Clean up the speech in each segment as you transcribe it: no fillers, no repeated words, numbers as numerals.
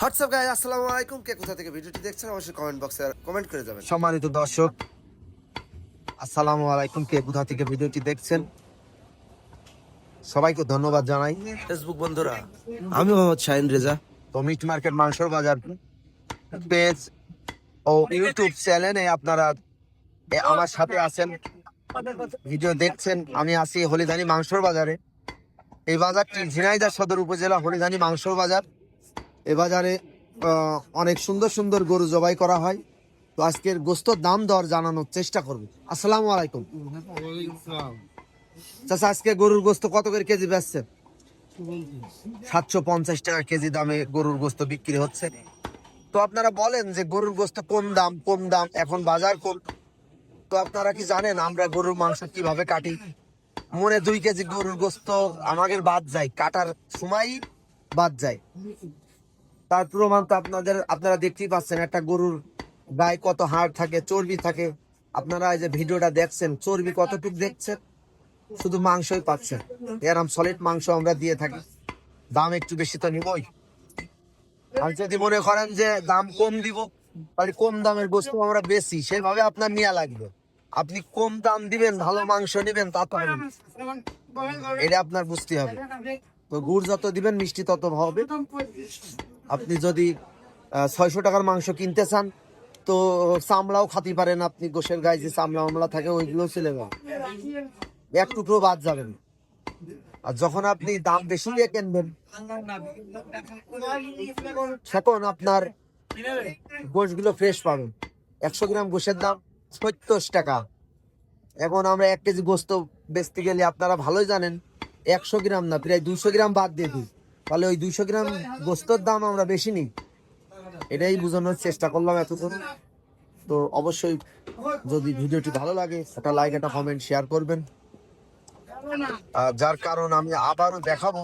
WhatsApp guys, আসসালামু আলাইকুম। কে কোথা থেকে ভিডিওটি দেখছেন অবশ্যই কমেন্ট বক্সে কমেন্ট করে যাবেন। সম্মানিত দর্শক, আসসালামু আলাইকুম। কে কোথা থেকে ভিডিওটি দেখছেন সবাইকে ধন্যবাদ জানাই। ফেসবুক বন্ধুরা, আমি মোহাম্মদ শাহিন রেজা। তো মিট মার্কেট মাংসর বাজার পেজ ও ইউটিউব চ্যানেলে আপনারা আমার সাথে আছেন, ভিডিও দেখছেন। আমি আছি হলিদানি মাংসর বাজারে। এই বাজারটি ঝিনাইদহ সদর উপজেলা হলিদানি মাংসর বাজার। এই বাজারে অনেক সুন্দর সুন্দর গরু জবাই করা হয়। তো আজকের গোস্তর দাম দর জানানোর চেষ্টা করব। আসসালামু আলাইকুম চাচা, আজকে গরুর গোস্ত কত করে কেজি বেচছেন? 750 টাকা কেজি দামে গরুর গোস্ত বিক্রি হচ্ছে। তো আপনারা বলেন যে গরুর গোস্ত কম দাম, এখন বাজার কম। তো আপনারা কি জানেন আমরা গরুর মাংস কিভাবে কাটি? মনে 2 কেজি গরুর গোস্ত আমাদের বাদ যায়, কাটার সময় বাদ যায়। তার প্রমাণ তো আপনারা দেখতেই পাচ্ছেন, একটা গরুর গায়ে কত হাড় থাকে, চর্বি থাকে। আপনারা এই যে ভিডিওটা দেখছেন, চর্বি কতটুকু দেখছেন, শুধু মাংসই পাচ্ছেন। এরকম সলিড মাংস আমরা দিয়ে থাকি। দাম একটু বেশি তো নিবই। আর যদি মনে করেন যে দাম কম দিব, তাহলে কম দামের বস্তু আমরা বেশি, সেভাবে আপনার নেওয়া লাগবে। আপনি কম দাম দিবেন, ভালো মাংস নেবেন, তা তো হবে না। এটা আপনার বুঝতে হবে। তো গুড় যত দিবেন মিষ্টি তত হবে। আপনি যদি 600 টাকার মাংস কিনতে চান, তো চামড়াও খাতে পারেন আপনি। গোশের গায়ে যে চামড়া থাকে ওইগুলো চলে যাবে, এক টুকরো বাদ যাবেন। আর যখন আপনি দাম বেশি দিয়ে কিনবেন, তখন আপনার গোশগুলো ফ্রেশ পাবেন। 100 গ্রাম গোশের দাম 70 টাকা। এখন আমরা 1 কেজি গোস্ত বেচতে গেলে আপনারা ভালোই জানেন 100 গ্রাম না, প্রায় 200 গ্রাম বাদ দিয়ে দিই। তাহলে ওই 200 গ্রাম গোস্তর দাম আমরা বেশি নিই। এটাই বোঝানোর চেষ্টা করলাম এতক্ষণ। তো অবশ্যই যদি ভিডিওটি ভালো লাগে একটা লাইক, একটা কমেন্ট, শেয়ার করবেন। যার কারণ আমি আবারও দেখাবো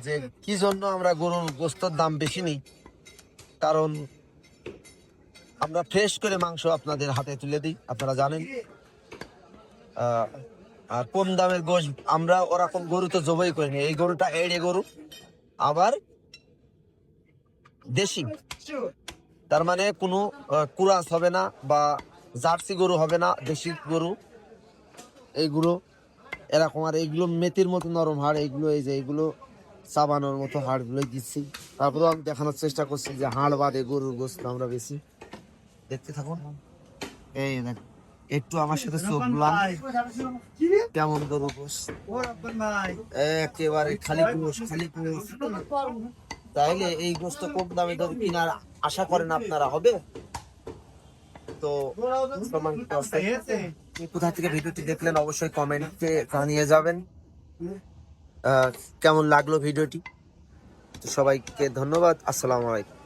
যে কি জন্য আমরা গরুর গোস্তর দাম বেশি নিই। কারণ আমরা ফ্রেশ করে মাংস আপনাদের হাতে তুলে দিই, আপনারা জানেন। আর কম দামের গোশ আমরা ওরকম গরু তো জবাই করিনি। এই গরুটা এড়ে গরু, আবার দেশি, তার মানে কোনো কুরাস হবে না বা জার্সি গরু হবে না, দেশি গরু এইগুলো এরকম। আর এইগুলো মেথির মতো নরম হাড়, এইগুলো এই যে এইগুলো চাবানোর মতো হাড়গুলো দিচ্ছি। তারপরে আমি দেখানোর চেষ্টা করছি যে হাড় বাদে গরুর গোস্ত আমরা বেশি। দেখতে থাকুন। এই দেখ, একটু আমার সাথে চোখ বুলান, কেমন গরুর গোস্ত, একেবারে খালি গোস্ত, খালি গোস্ত। তাইলে এই গোস্ত কম দামে যদি কিনার আশা করেন আপনারা, হবে? তো কোথা থেকে ভিডিওটি দেখলেন অবশ্যই কমেন্টে জানিয়ে যাবেন কেমন লাগলো ভিডিওটি। তো সবাইকে ধন্যবাদ। আসসালামু আলাইকুম।